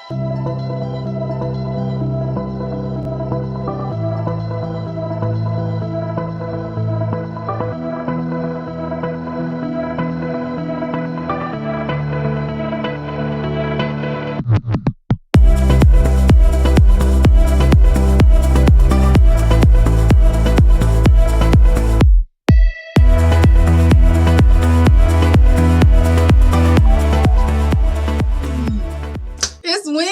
It's Wednesday.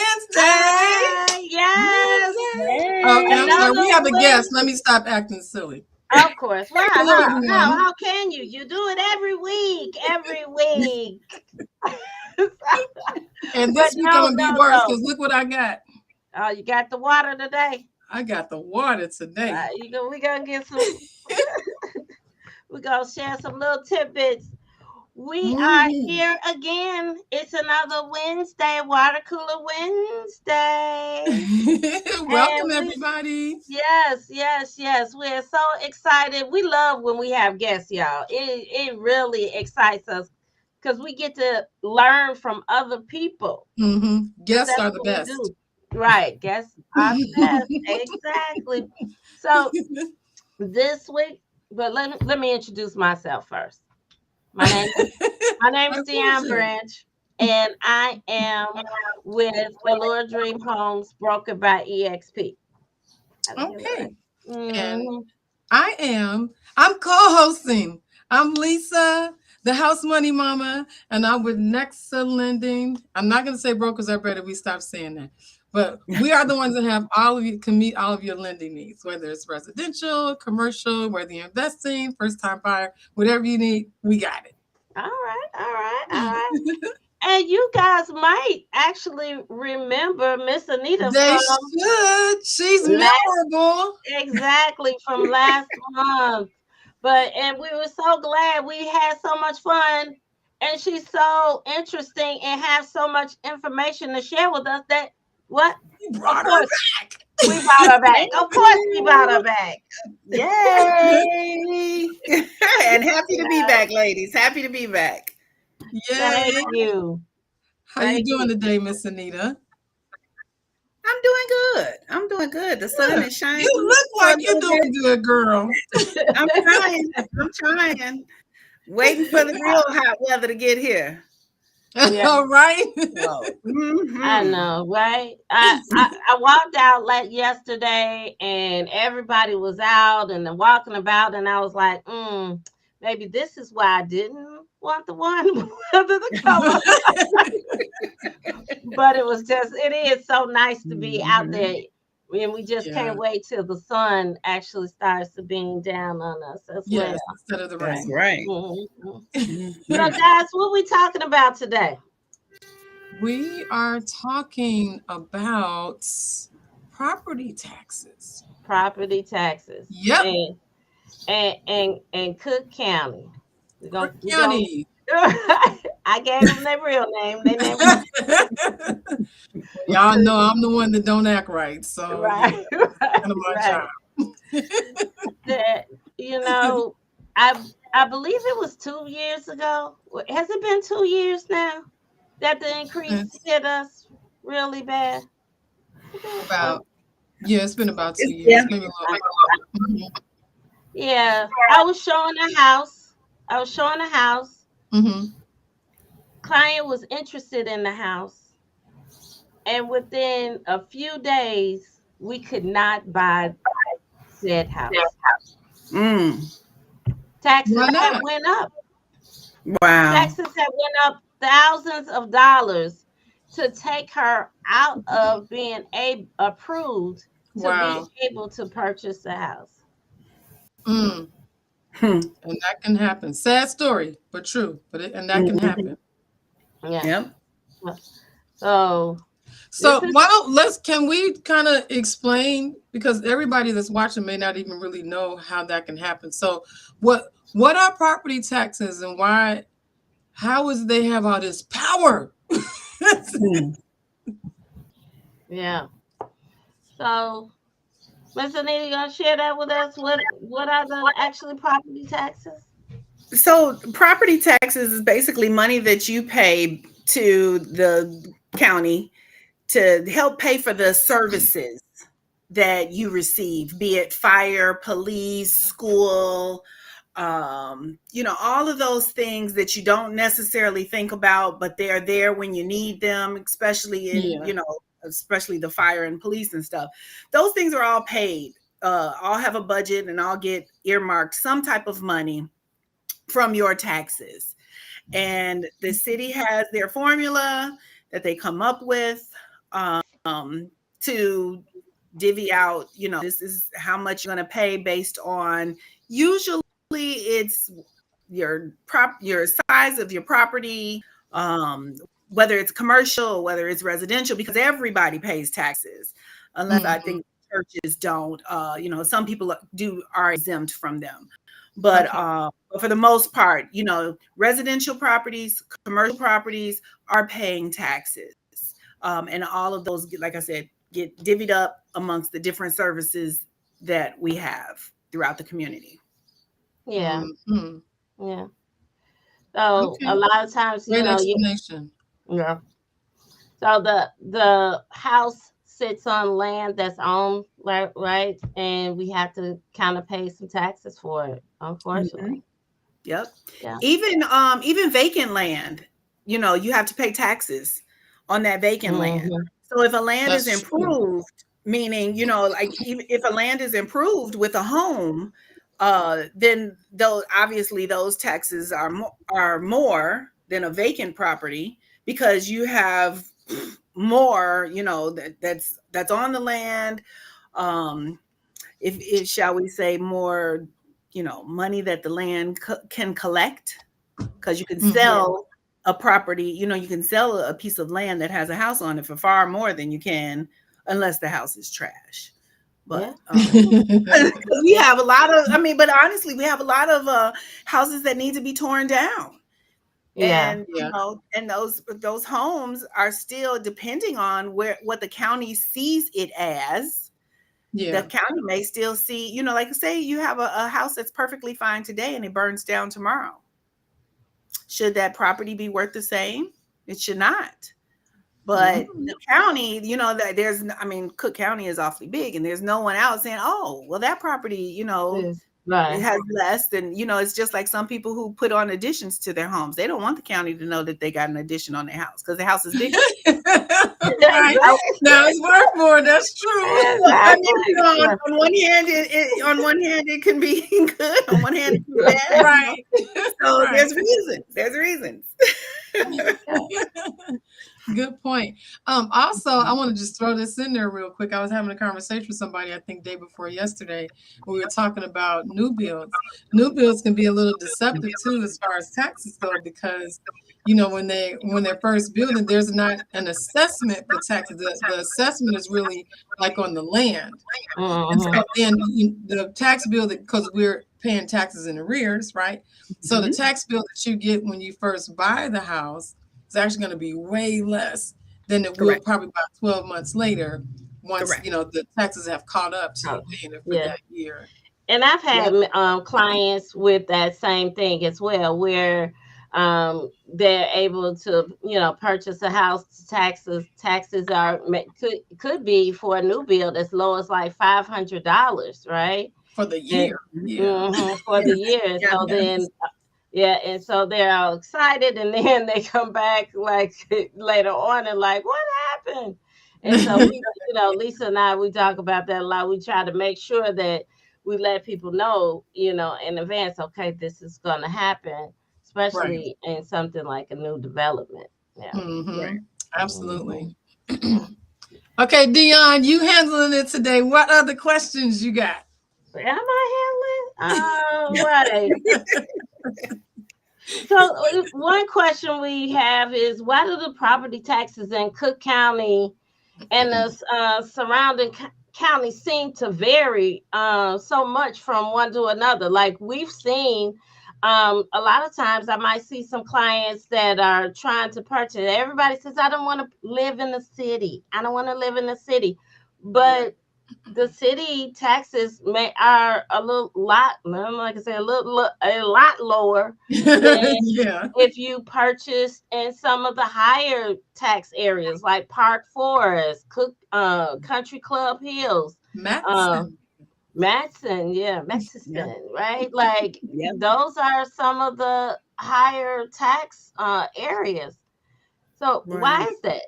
Yes. Okay, I'm sorry. We have a guest. Let me stop acting silly. Of course. Wow. Hello, everyone. How can you? You do it every week. Every week. And this week gonna be worse because look what I got. Oh, you got the water today? I got the water today. We gonna get some. We're gonna share some little tidbits. We are here again. It's another Wednesday, Water Cooler Wednesday. Welcome, everybody. Yes. We're so excited. We love when we have guests, y'all. It really excites us because we get to learn from other people. Guests are the best. Right. Guests are the best. Exactly. So this week, but let me introduce myself first. My name is Dione Branch, and I am with Allure Dream Homes, brokered by EXP. Okay. And I'm co-hosting. I'm Lisa, the house money mama, and I'm with Nexa Lending. I'm not going to say brokers are better. We stopped saying that. But we are the ones that have can meet all of your lending needs, whether it's residential, commercial, whether you're investing, first-time buyer, whatever you need, we got it. All right. And you guys might actually remember Miss Anita. They should. She's memorable. Exactly, from last month. And we were so glad. We had so much fun. And she's so interesting and has so much information to share with us that we brought her back. We brought her back. Of course we brought her back. Yay. And happy to be back, ladies. Happy to be back. Yay. Thank you. How you doing today, Miss Anita? I'm doing good. The sun is shining. You look like you're doing good, girl. I'm trying. Waiting for the real hot weather to get here. Yeah. All right. I know, right? I walked out yesterday and everybody was out and walking about, and I was like, maybe this is why I didn't want the warm weather to come. But it is so nice to be out there. And we just can't wait till the sun actually starts to beam down on us as well. Instead of the rain. That's right. So guys, what are we talking about today? We are talking about property taxes. Property taxes. Yep. And Cook County. Cook County. I gave them their real name. Y'all know I'm the one that don't act right. So right. I believe it was 2 years ago. Has it been 2 years now that the increase hit us really bad? It's been about 2 years. Maybe Yeah, I was showing a house. Client was interested in the house, and within a few days, we could not buy said house. Taxes had went up. Wow. Taxes had went up thousands of dollars to take her out of being approved to be able to purchase the house. And that can happen. Sad story, but true. That can happen. Yeah. Yep. So can we kind of explain, because everybody that's watching may not even really know how that can happen. So what are property taxes and how is they have all this power? Yeah. So Miss Anita, you gonna share that with us? What are the actually property taxes? So property taxes is basically money that you pay to the county to help pay for the services that you receive, be it fire, police, school, all of those things that you don't necessarily think about, but they're there when you need them, especially especially the fire and police and stuff. Those things are all paid. All have a budget and all get earmarked some type of money from your taxes. And the city has their formula that they come up with to divvy out, this is how much you're going to pay based on, usually it's your size of your property, whether it's commercial, whether it's residential, because everybody pays taxes, unless I think churches don't. Some people are exempt from them, but for the most part, residential properties, commercial properties are paying taxes, and all of those, like I said, get divvied up amongst the different services that we have throughout the community. Yeah. Yeah. So a lot of times, great explanation. Yeah. So the house sits on land that's owned, right? And we have to kind of pay some taxes for it, unfortunately. Yep. Yeah. Even vacant land, you have to pay taxes on that vacant land. So if a land is improved, meaning, like if a land is improved with a home, then obviously those taxes are more than a vacant property, because you have more, that's on the land. If shall we say more, money that the land can collect, because you can sell a property, you can sell a piece of land that has a house on it for far more than you can, unless the house is trash. But we have a lot of, but honestly, we have a lot of houses that need to be torn down. Yeah. And and those homes are still depending on what the county sees it as. The county may still see, like say you have a house that's perfectly fine today and it burns down tomorrow. Should that property be worth the same? It should not. But the county, that Cook County is awfully big, and there's no one out saying, oh, well, that property, it has less than, it's just like some people who put on additions to their homes. They don't want the county to know that they got an addition on their house because the house is bigger. Right. Now it's worth more. That's true. On one hand, it can be good. On one hand, it can be bad. Right. So there's reasons. There's reasons. Good point. Also, I want to just throw this in there real quick. I was having a conversation with somebody, I think day before yesterday, we were talking about new builds. New builds can be a little deceptive too, as far as taxes go, because when they're first building, there's not an assessment for taxes. The assessment is really like on the land, and so then the tax bill, because we're paying taxes in arrears, right? So the tax bill that you get when you first buy the house, it's actually going to be way less than it will probably about 12 months later, once the taxes have caught up to you paying it for that year. And I've had clients with that same thing as well, where they're able to purchase a house. Taxes are could be for a new build as low as like $500, right? For the year. For the year. So then and so they're all excited, and then they come back like later on and like, what happened? And so Lisa and I, we talk about that a lot. We try to make sure that we let people know, in advance, okay, this is going to happen, especially in something like a new development. Yeah. Absolutely. Okay, Dione, you handling it today. What other questions you got? Am I handling? Right. So one question we have is, why do the property taxes in Cook County and the surrounding counties seem to vary so much from one to another? Like we've seen a lot of times, I might see some clients that are trying to purchase. Everybody says, I don't want to live in the city. I don't want to live in the city. But the city taxes are a little lot, like I said, a lot lower than Yeah. if you purchased in some of the higher tax areas like Park Forest, Country Club Hills, uh, Matson. Yeah. Matson, right? Like Yep. those are some of the higher tax areas. So why Right. is that?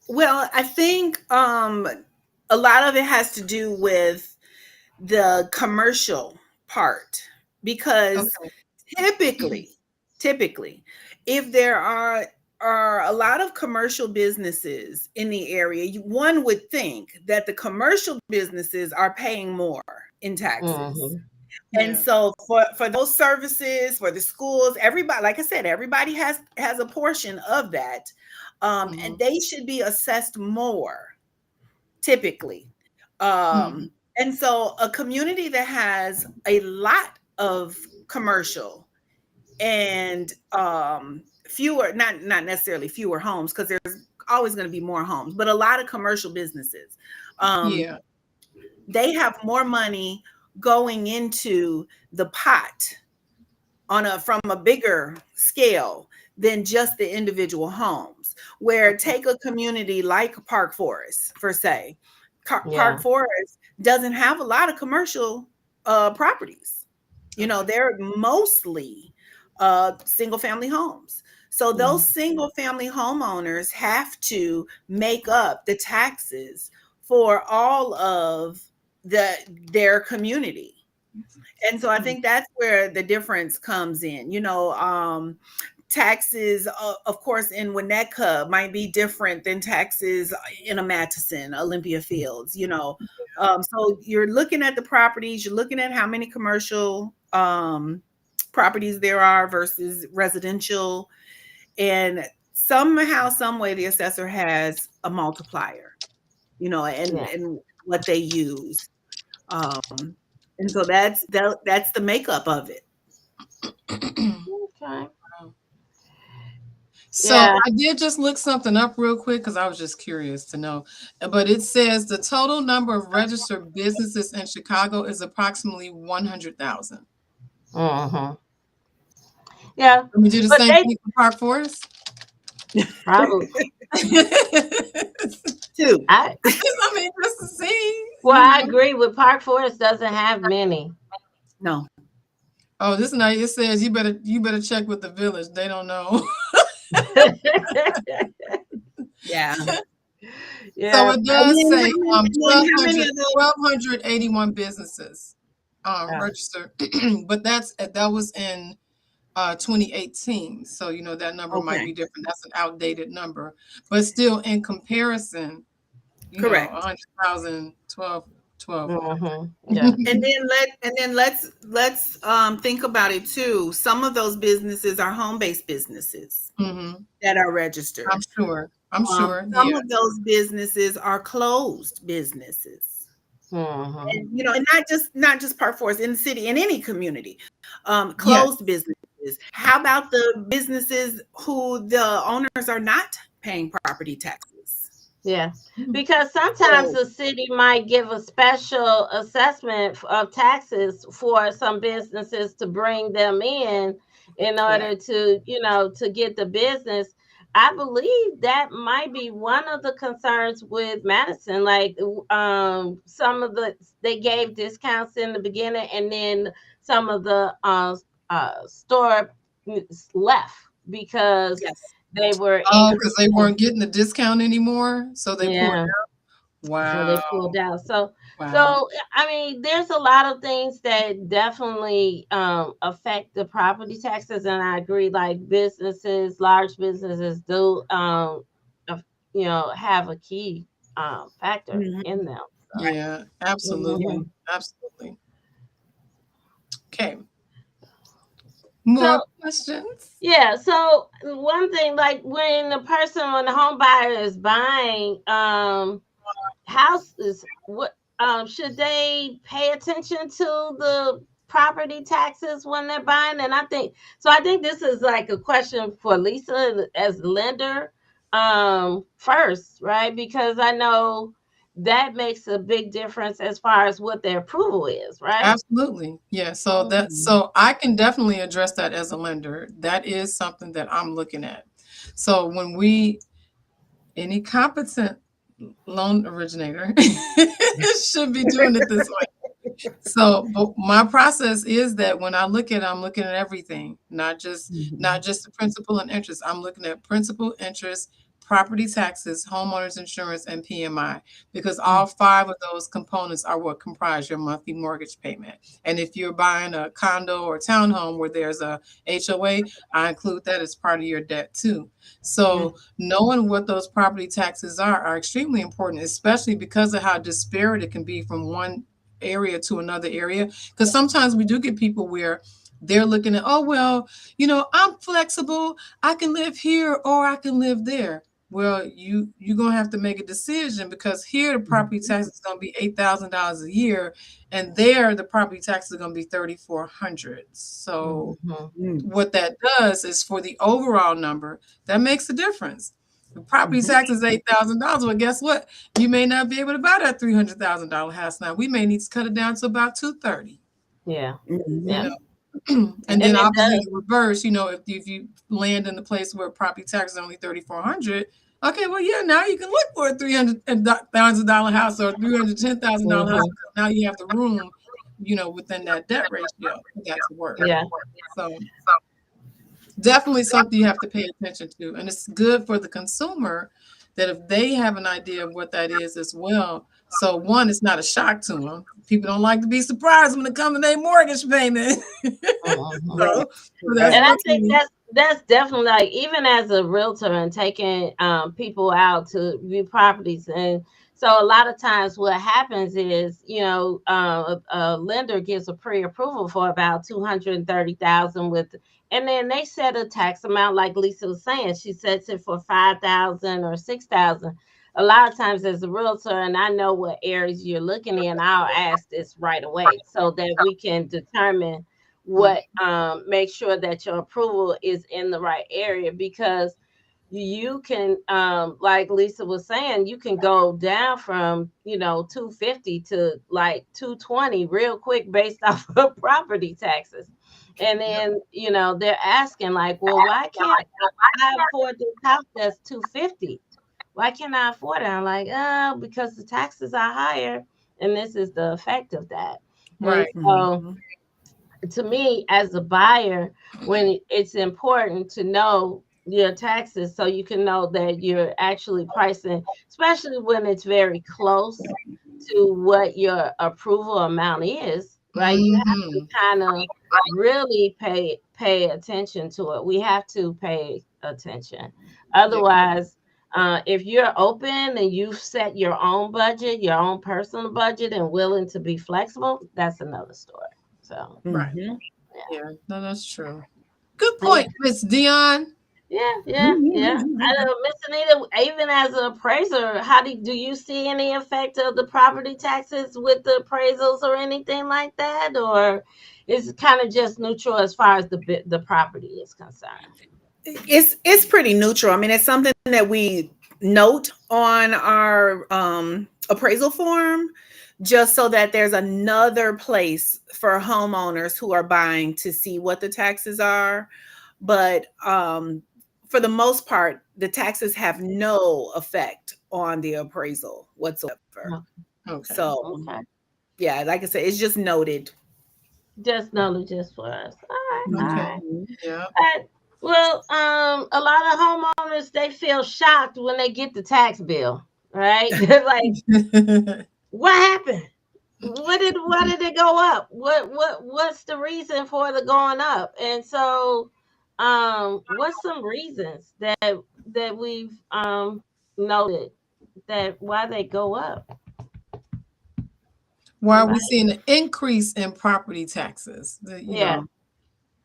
Well, I think a lot of it has to do with the commercial part because Okay. typically, typically, if there are a lot of commercial businesses in the area, one would think that the commercial businesses are paying more in taxes. Hmm. And Yeah. so for those services, for the schools, everybody, like I said, everybody has a portion of that. Hmm. And they should be assessed more typically. Mhm. And so a community that has a lot of commercial and fewer, not necessarily fewer homes, because there's always going to be more homes, but a lot of commercial businesses. Um, Yeah. they have more money going into the pot on a from a bigger scale than just the individual homes. Where Okay. take a community like Park Forest, for say, Park Yeah. Forest doesn't have a lot of commercial properties. You know, Okay. they're mostly single family homes. So those Mhm. single family homeowners have to make up the taxes for all of the their community. And so I Mm. think that's where the difference comes in. Taxes, of course, in Winnetka might be different than taxes in a Madison, Olympia Fields. So you're looking at the properties, you're looking at how many commercial properties there are versus residential, and somehow, some way, the assessor has a multiplier. And Yeah. what they use. And so that's the makeup of it. Okay. So Yeah. I did just look something up real quick because I was just curious to know. But it says the total number of registered businesses in Chicago is approximately 100,000. Hmm. Yeah. Let me do the But same they thing for Park Forest. probably Two. I I mean, just to see, well, I agree with Park Forest doesn't have many. No. Oh, this night it says you better check with the village. They don't know. Yeah. So Yeah. it And does then, say how many of those? 1,281 businesses Yeah. registered, but that was in 2018. So that number might Okay. be different. That's an outdated number, but still in comparison, Correct. 100,000, 12 Hmm. Yeah. And then let's think about it too. Some of those businesses are home-based businesses hmm that are I'm registered. sure. I'm sure. Some Yeah. of those businesses are closed businesses. Hmm. And not just Park Forest, in the city, in any community, Yes. closed businesses. How about the businesses who the owners are not paying property taxes? Yeah. Mhm. Because sometimes So the city might give a special assessment of taxes for some businesses to bring them in Right. order to, to get the business. I believe that might be one of the concerns with Madison. Like, some of they gave discounts in the beginning, and then some of the store left because yes. they were Oh, because they increasing. weren't getting the discount anymore, so they pulled Yeah. out. So they Wow. pulled out. So Wow. so I mean, there's a lot of things that definitely affect the property taxes, and I agree. Like businesses, large businesses do of- have a key factor Mhm. in them. So. Right. Yeah, Yeah. absolutely. Mhm. Absolutely. Okay. So More questions? yeah, so one thing, like when the home buyer is buying houses, what should they pay attention to the property taxes when they're buying? And I think this is like a question for Lisa as a lender first, right? Because I know that makes a big difference as far as what their approval is, right? Absolutely. Yeah. So Mhm. I can definitely address that as a lender. That is something that I'm looking at. So when any competent loan originator should be doing it this way. So, but my process is that when I look at it, I'm looking at everything, not Mhm. just the principal and interest. I'm looking at principal, interest, property taxes, homeowners insurance, and PMI, because all five of those components are what comprise your monthly mortgage payment. And if you're buying a condo or townhome where there's a HOA, I include that as part of your debt too. So knowing what those property taxes are extremely important, especially because of how disparate it can be from one area to another area. Because sometimes we do get people where they're looking at, oh, well, I'm flexible. I can live here or I can live there. Well, you're gonna have to make a decision, because here the property tax is gonna be $8,000 a year, and there the property tax is gonna be $3,400. So Mhm. what that does is, for the overall number, that makes a difference. The property Mhm. tax is $8,000. Well, guess what? You may not be able to buy that $300,000 house now. We may need to cut it down to about 230. Yeah. You Yeah. know, and then And it obviously does. the reverse. If you land in the place where property tax is only 3,400, okay, well, yeah, now you can look for a $300,000 house or a $310,000 house. Mhm. Now you have the room, within that debt ratio for that to work. Yeah. So definitely something you have to pay attention to. And it's good for the consumer that if they have an idea of what that is as well. So one, it's not a shock to them. People don't like to be surprised when it comes to their mortgage payment. Mhm. Right. So that's And I Right. one think thing. that's definitely, like, even as a realtor and taking people out to view properties. And so a lot of times what happens is, a lender gives a pre-approval for about 230,000 with, and then they set a tax amount like Lisa was saying. She sets it for 5,000 or 6,000. A lot of times as a realtor, and I know what areas you're looking in, I'll ask this right away so that we can determine what, make sure that your approval is in the right area, because you can, like Lisa was saying, you can go down from 250 to like 220 real quick based off of property taxes. And then they're asking like, well, why can't I afford this house that's 250? Why can't I afford it? I'm like, oh, because the taxes are higher, and this is the effect of that. And Right. so to me as a buyer, when it's important to know your taxes so you can know that you're actually pricing, especially when it's very close to what your approval amount is, right? You have to Hmm. kind of really pay attention to it. We have to pay attention. Yeah. Otherwise, if you're open and you've set your own budget, your own personal budget, and willing to be flexible, that's another story. So Right. Mhm. Yeah. No, that's true. Good yeah. point, Miss Dion. Yeah. I don't know, Miss Anita, even as an appraiser, how do you see any effect of the property taxes with the appraisals or anything like that, or is it kind of just neutral as far as the property is concerned? It's pretty neutral. I mean, it's something that we note on our appraisal form, just so that there's another place for homeowners who are buying to see what the taxes are. But for the most part, the taxes have no effect on the appraisal whatsoever. No. Okay. So Okay. yeah, like I said, it's just noted. Just knowledge just for us. All right. All Okay. right. Mhm. Yeah. Well, a lot of homeowners, they feel shocked when they get the tax bill, right? They're like, what happened? Why did it go up? What's the reason for the going up? And so what's some reasons that we've noted that why they go up? Why are we Anybody? seeing an increase in property taxes? Yeah.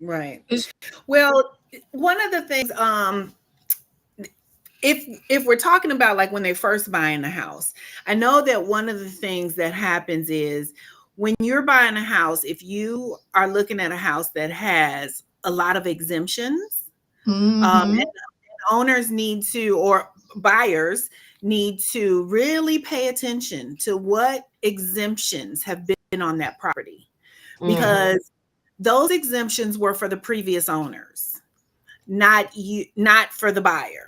Right. It's, Well, one of the things, if we're talking about like when they first buying a house, I know that one of the things that happens is when you're buying a house, if you are looking at a house that has a lot of exemptions, mm-hmm. and owners need to, or buyers need to really pay attention to what exemptions have been on that property, because those exemptions were for the previous owners, not you, not for the buyer.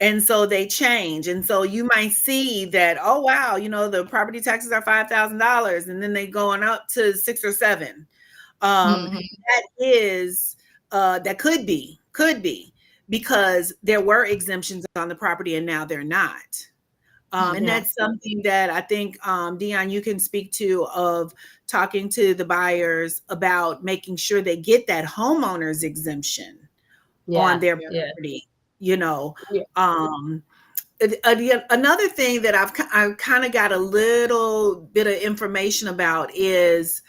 And so they change. And so you might see that, oh wow, the property taxes are $5,000, and then they going up to 6 or 7. That is that could be because there were exemptions on the property and now they're not. And that's something that I think, Dione, you can speak to, of talking to the buyers about making sure they get that homeowners exemption on their property. Another thing that I've kind of got a little bit of information about is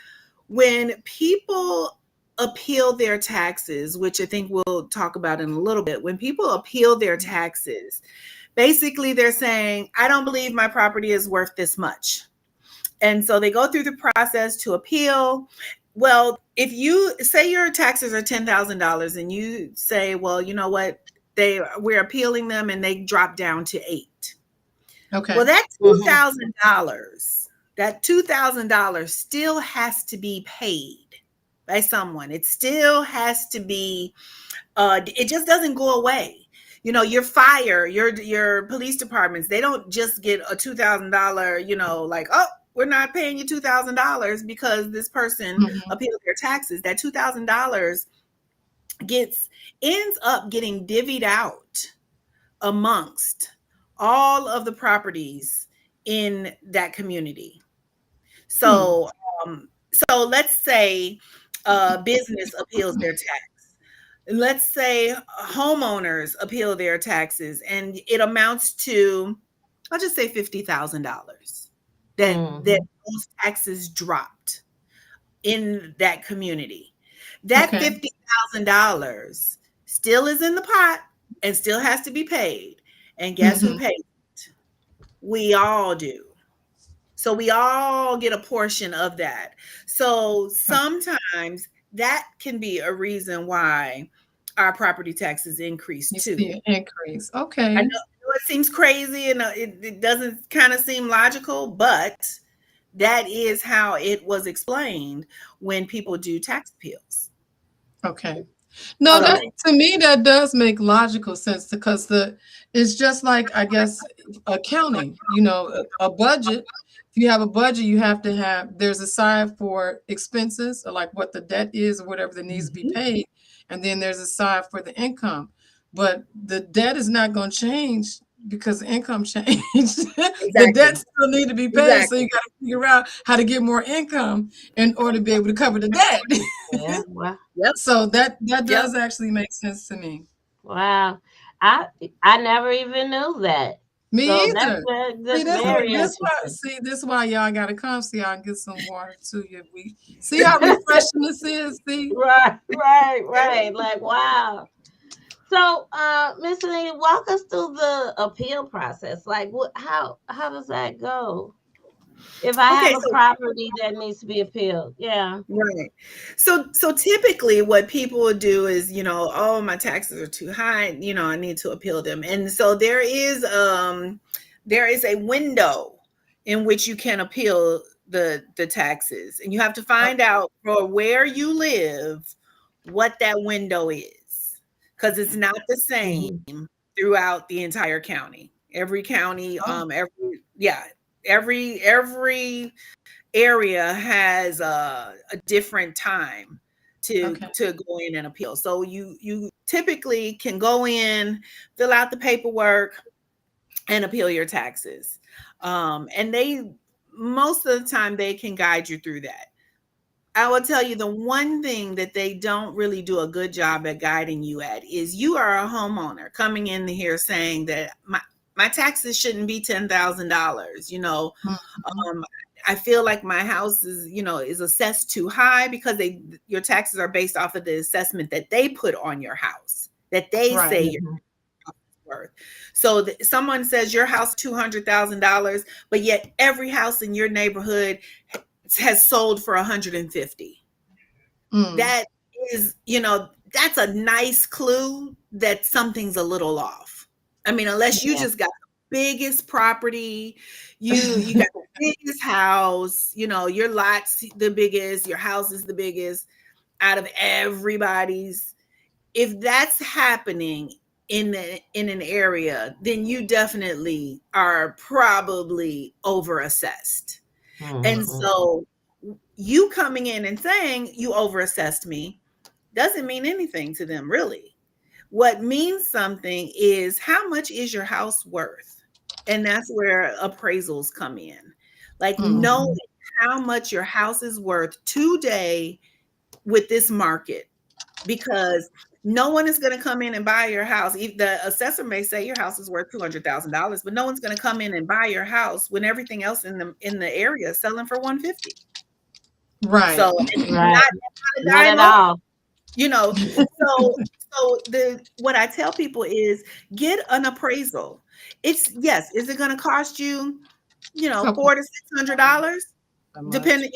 when people appeal their taxes, which I think we'll talk about in a little bit. When people appeal their taxes, basically they're saying, I don't believe my property is worth this much. And so they go through the process to appeal. Well, if you say your taxes are $10,000 and you say, well, you know what, we're appealing them and they drop down to 8. Okay. Well, that $2,000 still has to be paid by someone. It still has to be, it just doesn't go away. Your fire, your police departments, they don't just get a $2,000, like, oh, we're not paying you $2,000 because this person appealed their taxes. That $2,000 ends up getting divvied out amongst all of the properties in that community. So, so let's say business appeals their tax. Let's say homeowners appeal their taxes, and it amounts to, I'll just say $50,000 that those taxes dropped in that community. That $50,000 still is in the pot and still has to be paid. And guess who pays it? We all do. So we all get a portion of that. So sometimes that can be a reason why our property taxes increase too. Increase. Okay. I know it seems crazy and it doesn't kind of seem logical, but that is how it was explained when people do tax appeals. Okay. No, that, to me, that does make logical sense, because it's just like, I guess, accounting, a budget. If you have a budget, you have to there's a side for expenses, or like what the debt is or whatever that needs to be paid. And then there's a side for the income. But the debt is not going to change because the income changed. The debt still need to be paid. So you got to figure out how to get more income in order to be able to cover the debt. So that does actually make sense to me. Wow. I never even knew that. Me either. That's very interesting. This is why y'all gotta come so y'all get some water too. We see how refreshing this is. See, right. Like, wow. So, Miss Anita, walk us through the appeal process. Like, how does that go? If I have a property that needs to be appealed, right. So typically, what people would do is, oh, my taxes are too high, I need to appeal them, and so there is a window in which you can appeal the taxes, and you have to find out for where you live what that window is, because it's not the same throughout the entire county. Every county, every area has a different time to go in and appeal. So you typically can go in, fill out the paperwork, and appeal your taxes. And most of the time they can guide you through that. I will tell you, the one thing that they don't really do a good job at guiding you at is, you are a homeowner coming in here saying that my taxes shouldn't be $10,000. I feel like my house is assessed too high, because your taxes are based off of the assessment that they put on your house, that they say your house is worth. So someone says your house $200,000, but yet every house in your neighborhood has sold for 150. That is, that's a nice clue that something's a little off. I mean, unless you Yeah. just got the biggest property, you got the biggest house, your lot's the biggest, your house is the biggest out of everybody's. If that's happening in an area, then you definitely are probably overassessed. And Mm-hmm. so you coming in and saying you overassessed me doesn't mean anything to them, really. What means something is how much is your house worth? And that's where appraisals come in. Like knowing Mhm. how much your house is worth today with this market, because no one is going to come in and buy your house. The assessor may say your house is worth $200,000, but no one's going to come in and buy your house when everything else in the area is selling for 150. So Right. and Right. not a Not dime at over, all. you know. So the what I tell people is get an appraisal. It's yes, is it going to cost you, Couple $400 to $600, how much? depending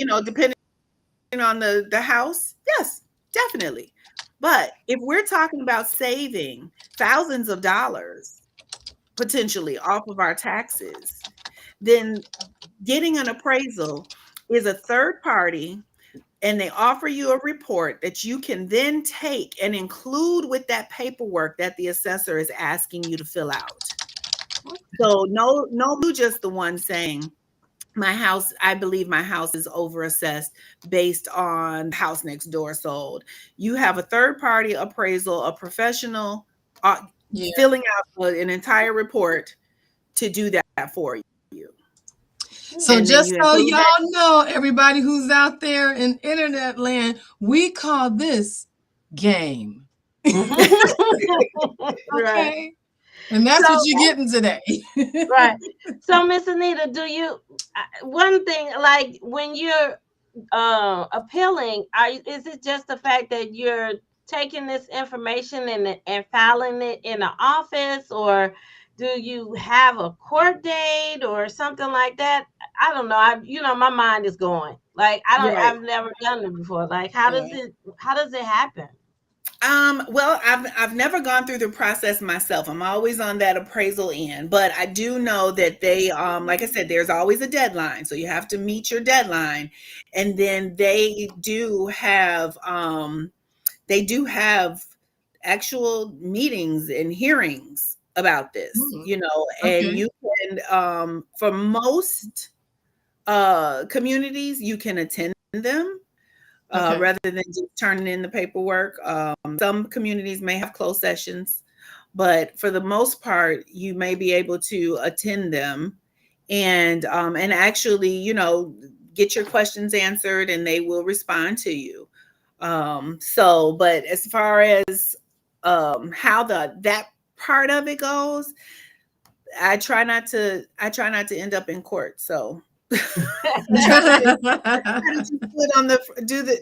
on the house? Yes, definitely. But if we're talking about saving thousands of dollars potentially off of our taxes, then getting an appraisal is a third party, and they offer you a report that you can then take and include with that paperwork that the assessor is asking you to fill out. So no, you just the one saying, I believe my house is overassessed based on the house next door sold. You have a third party appraisal, a professional uh, Yeah. filling out an entire report to do that for you. So And then just you so include that. y'all know, everybody who's out there in internet land, we call this game. Right. Okay. And that's what So, you're getting today. right. So, Miss Anita, do you one thing like when you're appealing, is it just the fact that you're taking this information and filing it in the office, or do you have a court date or something like that? I don't know. My mind is going. Like Right. I've never done it before. Like Yeah. how does it happen? Well, I've never gone through the process myself. I'm always on that appraisal end, but I do know that they, like I said, there's always a deadline, so you have to meet your deadline, and then they do have actual meetings and hearings about this, Hmm. and Okay. you can, for most communities, you can attend them Okay. rather than just turning in the paperwork. Some communities may have closed sessions, but for the most part, you may be able to attend them and actually, get your questions answered, and they will respond to you. But as far as how that part of it goes, I try not to end up in court. So I try to try to just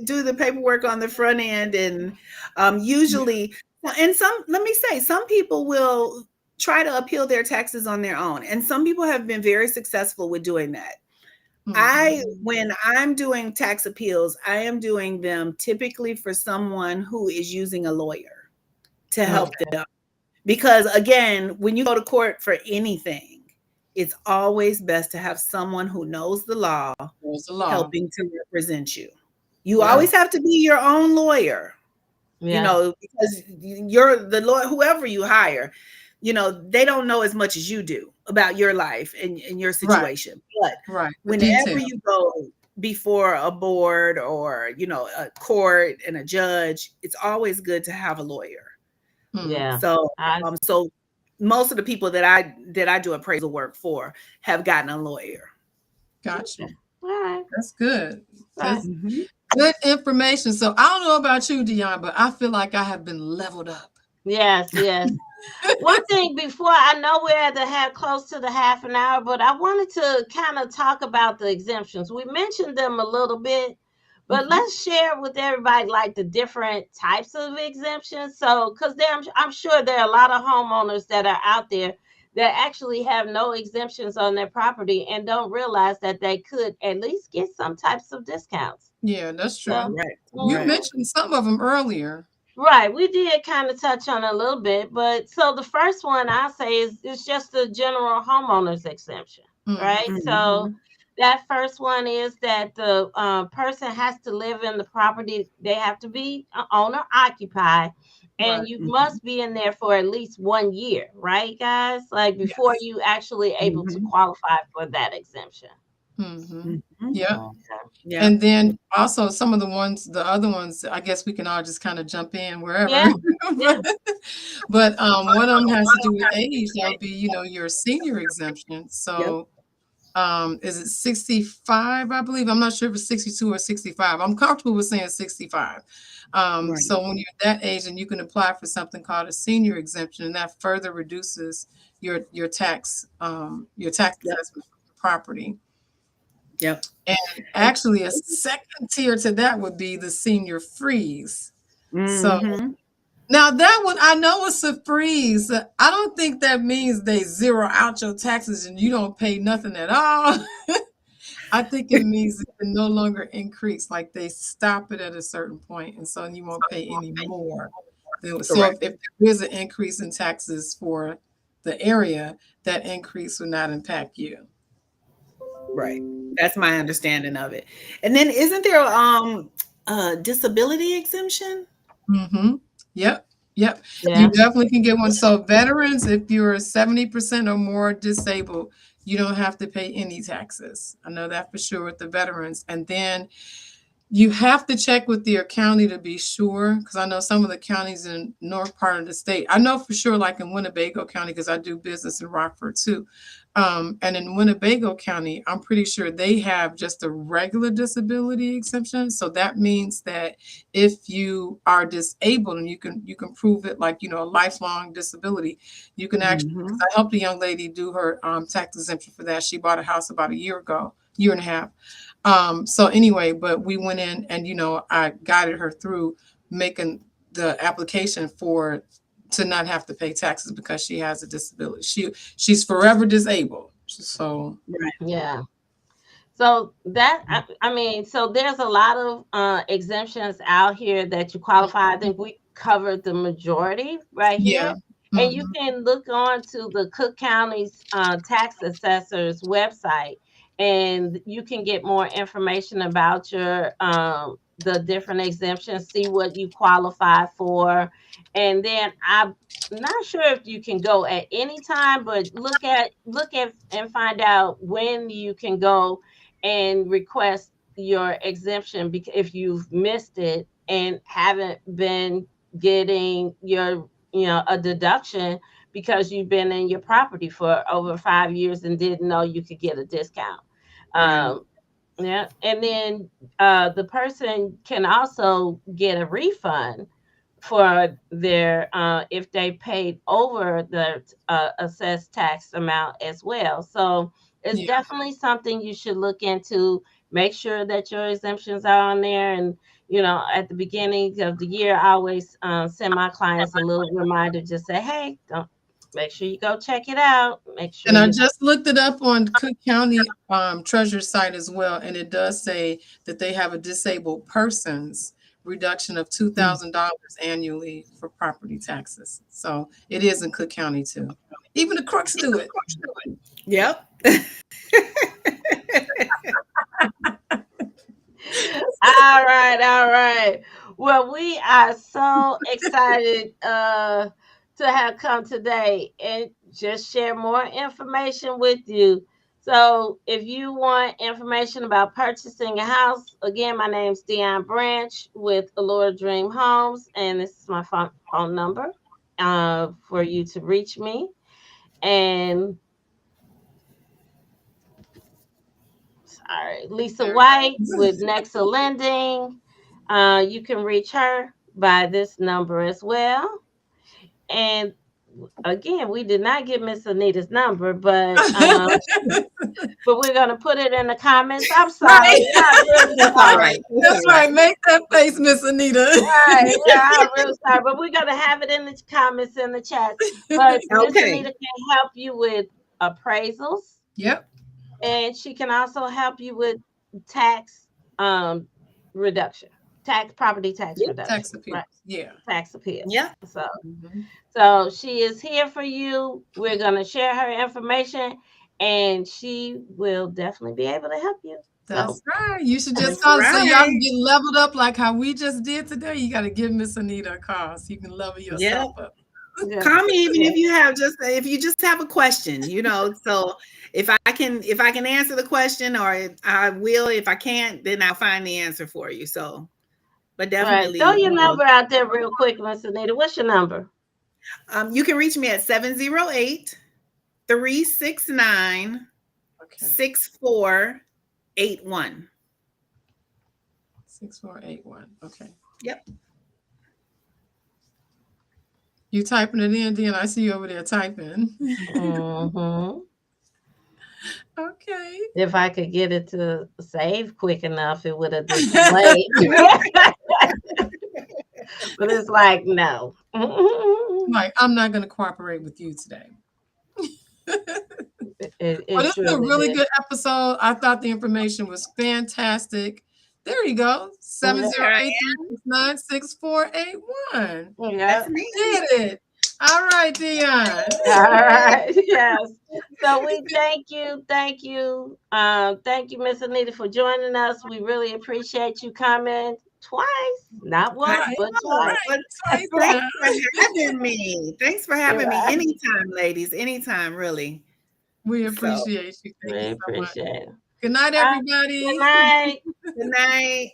do the paperwork on the front end, and usually, and let me say, some people will try to appeal their taxes on their own, and some people have been very successful with doing that. Mhm. When I'm doing tax appeals, I am doing them typically for someone who is using a lawyer to help Okay. them, because again, when you go to court for anything, it's always best to have someone who knows the law There's the law. helping to represent you. You Yeah. always have to be your own lawyer, Yeah. because you're the lawyer, whoever you hire, they don't know as much as you do about your life and your Right. situation. But Right. The whenever detail. you go before a board or, a court and a judge, it's always good to have a lawyer. Hmm. Yeah. So, I so most of the people that I do appraisal work for have gotten a lawyer. Got okay. you. All right. That's good. Right. That's Mhm. good information. So I don't know about you, Dion, but I feel like I have been leveled up. Yes, yes. One thing before I know we're at the half close to the half an hour, but I wanted to kind of talk about the exemptions. We mentioned them a little bit, but Mhm. let's share with everybody like the different types of exemptions. So, because I'm sure there are a lot of homeowners that are out there that actually have no exemptions on their property and don't realize that they could at least get some types of discounts. Yeah, that's So, true. Right. You Right. mhm, mentioned some of them earlier. Right, we did kind of touch on it a little bit, but so the first one I say is just the general homeowners exemption, Mm-hmm. right? So Mm-hmm. that first one is that the person has to live in the property. They have to be owner occupied, Right. and you Mm-hmm. must be in there for at least 1 year, right, guys? Like before Yes. you actually able to Mm-hmm. qualify for that exemption. Mm-hmm. Mm-hmm. Yep. Okay. Yeah. And then also some of the other ones, I guess we can all just kind of jump in wherever. Yeah, yeah, But one of them has to do with age. That would be, your senior exemption. Yep. So is it 65, I believe? I'm not sure if it's 62 or 65. I'm comfortable with saying 65. Right. So when you're that age, and you can apply for something called a senior exemption, and that further reduces your tax Yep. assessment for the property. Yep. And actually, a second tier to that would be the senior freeze. So Mm-hmm. now that one, I know it's a freeze. I don't think that means they zero out your taxes and you don't pay nothing at all. I think it means it can no longer increase. Like they stop it at a certain point, and so you won't pay any more. So Correct. if there is an increase in taxes for the area, that increase will not impact you. Right. That's my understanding of it. And then isn't there a disability exemption? Mm-hmm. Yep. Yep. You yeah. definitely can get one. So veterans, if you're 70% or more disabled, you don't have to pay any taxes. I know that for sure with the veterans. And then you have to check with your county to be sure, because I know some of the counties in north part of the state. I know for sure, like in Winnebago County, because I do business in Rockford too. And in Winnebago County, I'm pretty sure they have just a regular disability exemption. So that means that if you are disabled and you can prove it, like a lifelong disability, you can actually. Because Mm-hmm. I helped a young lady do her tax exemption for that. She bought a house about a year ago, year and a half. So anyway, but we went in and I guided her through making the application for to not have to pay taxes because she has a disability. She's forever disabled. So Right. Yeah. So I mean, so there's a lot of exemptions out here that you qualify. I think we covered the majority right yeah. here. And you Hmm. can look on to the Cook County's tax assessor's website, and you can get more information about your the different exemptions, see what you qualify for. And then I'm not sure if you can go at any time, but look at and find out when you can go and request your exemption, because if you've missed it and haven't been getting your a deduction because you've been in your property for over 5 years and didn't know you could get a discount. Right. um yeah, and then the person can also get a refund for their if they paid over the assessed tax amount as well. So it's Yeah. definitely something you should look into. Make sure that your exemptions are on there, and at the beginning of the year, I always send my clients a little reminder. Just say, hey, don't make sure you go check it out. Make sure And I you. just looked it up on Cook County Treasurer site as well, and it does say that they have a disabled persons reduction of $2,000 annually for property taxes. So it is in Cook County too. Even the crooks do it. Yep. All right, all right. Well, we are so excited to have come today and just share more information with you. So, if you want information about purchasing a house, again, my name's Dione Branch with Allure Dream Homes, and this is my phone number for you to reach me. And sorry, Lisa White with Nexa Lending. You can reach her by this number as well. And again, we did not get Miss Anita's number, but we're gonna put it in the comments. I'm sorry, Right. I'm really That's all sorry. right. That's That's all right. right. Make that face, Miss Anita. Right, yeah, I'm really sorry, but we're gonna have it in the comments in the chat. But Miss Okay. Anita can help you with appraisals, Yep. and she can also help you with tax um, reduction. property tax Yep. reduction. Tax appeal. Right. Yeah. Tax appeal. Yeah. So she is here for you. We're gonna share her information, and she will definitely be able to help you. That's So right. You should just That's call so y'all can right. get leveled up like how we just did today. You got to give Miss Anita a call so you can level yourself up. just, Call me even yeah. if you just have a question, So if I can answer the question, or I will. If I can't, then I'll find the answer for you. So, but Right. Throw definitely, your number out there real quick, Miss Anita. What's your number? you can reach me at 708-369-6481. Okay. 6481. Okay. Yep. You typing it in, then I see you over there typing. Mm-hmm. Okay. If I could get it to save quick enough, it would have displayed. But it's like, no. Like, I'm not going to cooperate with you today. It Well, this is a surely really did. good episode. I thought the information was fantastic. There you go. There I 708-369-6481. Yeah. That's me. Did it. All right, Dione. All right. Yes. So we thank you. Thank you. Thank you, Miss Anita, for joining us. We really appreciate you coming twice. Not once, Right. but Oh, twice. but thanks for having me. Thanks for having me. Right. Anytime, ladies. Anytime, really. We So, appreciate you. Thank We you so much. appreciate it. Good night, everybody. Good night. good night.